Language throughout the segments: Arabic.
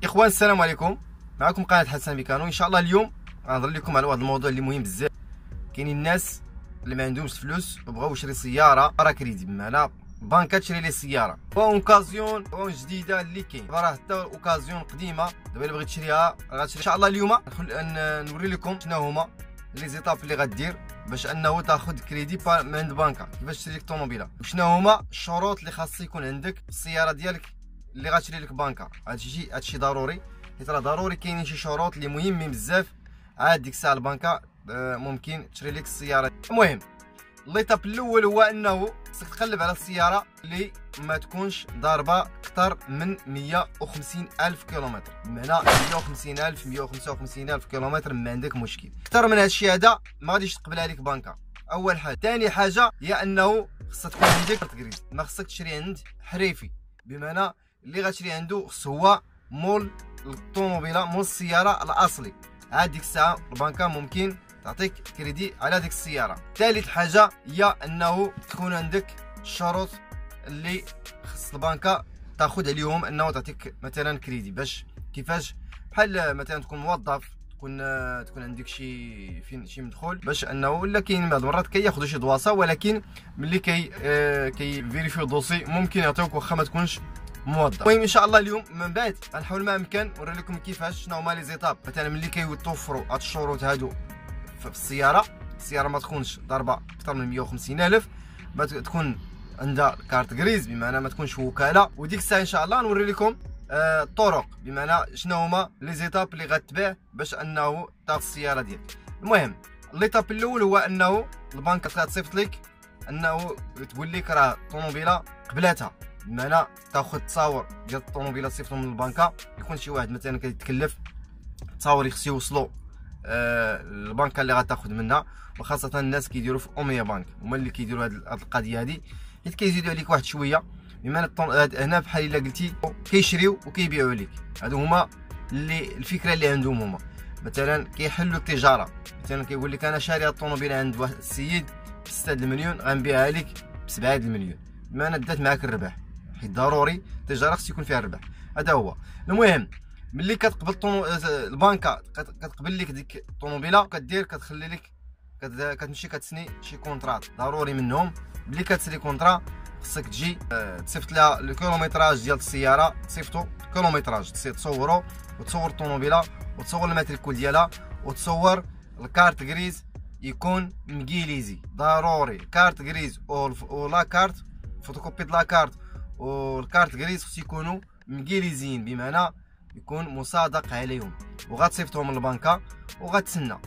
اخوان السلام عليكم، معكم قناه حسن ميكانو. ان شاء الله اليوم غنهضر لكم على واحد الموضوع اللي مهم بزاف. كاينين الناس اللي ما عندهمش فلوس وبغاو يشري سياره راه كريدي، بمعنى بنكه تشري ليه السياره، اوكازيون جديده اللي كاين، راه حتى اوكازيون قديمه دابا اللي بغيت تشريها غتشري. ان شاء الله اليوم نوري لكم شنو هما لي زيتاب اللي غدير باش انه تاخذ كريدي من عند بنكه، كيفاش تشري لك طوموبيله، وشنو هما الشروط اللي خاص يكون عندك في السياره ديالك اللي غتشري لك بنكه. هادشي ضروري، حيت راه ضروري كاينين شي شروط اللي مهمين بزاف. عاد ديك الساعه البنكه ممكن تشري لك السياره. المهم ليطاب الاول هو انه خصك تقلب على السياره اللي ما تكونش ضاربه اكثر من 150 الف كيلومتر، بمعنى 150 الف 155 الف كيلومتر ما عندك مشكل. اكثر من هادشي هذا ما غاديش تقبلها لك بنكه، اول حاجه. ثاني حاجه هي انه خصها تكون عندك كارت كريدي، ما خصك تشري عند حريفي، بمعنى اللي غتشري عنده خص هو مول الطوموبيله، مول السياره الاصلي. عاد ديك الساعه البنكه ممكن تعطيك كريدي على ديك السياره. ثالث حاجه هي انه تكون عندك الشروط اللي خص البنكه تاخذ عليهم انه تعطيك مثلا كريدي. باش كيفاش؟ بحال مثلا تكون موظف، تكون عندك شي مدخول، باش انه ولا كاين بعض المرات كياخذوا شي دواسه، ولكن ملي كيفيريفيو الدوسي ممكن يعطيوك واخا ما تكونش موظف. المهم ان شاء الله اليوم من بعد غنحاول ما امكن نوري لكم كيفاش شنو هما لي زيتاب، مثلا ملي كيتوفروا هاد الشروط هادو في السياره ما تكونش ضاربه اكثر من 150 الف، ما تكون عندها كارت غريز، بمعنى ما تكونش وكاله. وديك الساعه ان شاء الله نوري لكم الطرق، بمعنى شنو هما لي زيتاب اللي غتبع باش انه تاخذ السياره ديالك. المهم ليطاب الاول هو انه البنك غتصيفط لك انه تقول لك راه الطوموبيله قبلاتها، بمعنى تاخذ تصاور ديال الطوموبيله تصيفطهم من البنكه. يكون شي واحد مثلا كيتكلف تصاور خصو يوصلوا البنكه اللي غتاخذ منها، وخاصه الناس كيديروا في اوميا بانك هما اللي كيديروا هاد القضيه هادي، حيت كيزيدوا عليك واحد شويه. بمعنى هنا بحال الا قلتي كيشريو وكيبيعوا عليك، هادو هما اللي الفكره اللي عندهم هما. مثلا كيحلوا التجاره، مثلا كيقول لك انا شاري هاد الطوموبيله عند واحد السيد ب 6 المليون غنبيعها لك ب 7 المليون، بمعنى دات معاك الربح، حيت ضروري التجاره خص يكون فيها الربح. هذا هو. المهم ملي كتقبل البنكه كتقبل لك ديك الطوموبيله، كدير كتخلي لك كتمشي كتسني شي كونطرات ضروري منهم. ملي كتسني كونطرا خصك تجي تصيفط لها الكيلومتراج ديال السياره، تصيفطو الكيلومتراج، تصورو وتصور الطوموبيله وتصور الماتريكول ديالها وتصور الكارت غريز يكون انجليزي ضروري. كارت غريز ولا كارت فوتوكوبي لا كارت والكارت غريز خص يكونوا انجليزيين، بمعنى يكون مصادق عليهم. وغتصيفطهم للبنكه وغتسنى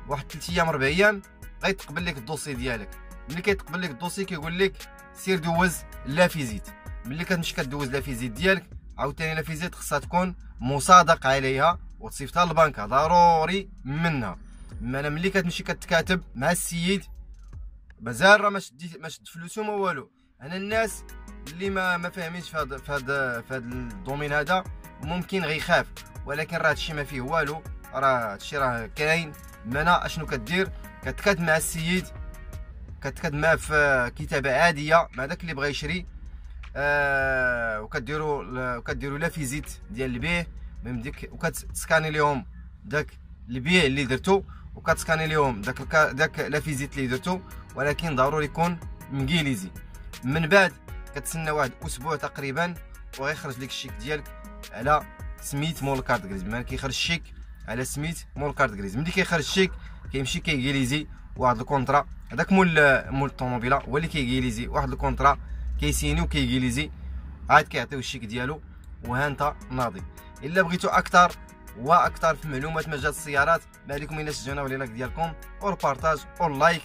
واحد 3 ايام 4 ايام غيتقبل لك الدوسي ديالك. ملي كيتقبل لك الدوسي كيقول لك سير دوز لا فيزيت. ملي كتمشي كدوز لا فيزيت ديالك، عاوتاني لا فيزيت خصها تكون مصادق عليها وتصيفطها للبنكه ضروري منها. انا ملي كتمشي كتكاتب مع السيد مازال راه ما شد فلوسو ما والو. انا الناس اللي ما فاهمينش في هذا الدومين هذا ممكن غيخاف، ولكن راه هادشي ما فيه والو، راه هادشي راه كاين. بمعنى اشنو كدير؟ كتكاتب مع السيد، كتكاتب معاه في كتابه عاديه مع داك اللي بغى يشري، وكديروا لا فيزيت ديال البيع من ديك، وكتسكاني لهم داك البيع اللي درتو، وكتسكاني لهم داك لا فيزيت اللي درتو، ولكن ضروري يكون انجليزي. من بعد كتسنى واحد اسبوع تقريبا وغيخرج لك الشيك ديالك على سميت مول كارت غريز، بمعنى كيخرج الشيك على سميت مول كارت غريز. ملي كيخرج الشيك كيمشي كيجيليزي واحد الكونطرا، هذاك مول الطوموبيله هو اللي كيجيليزي واحد الكونطرا، كيسيني وكيجيليزي، عاد كيعطيو الشيك ديالو وها انت ناضي. الا بغيتو اكثر واكثر في معلومات مجال السيارات، ما عليكم الا تشجعونا باللايك ديالكم والبارطاج واللايك.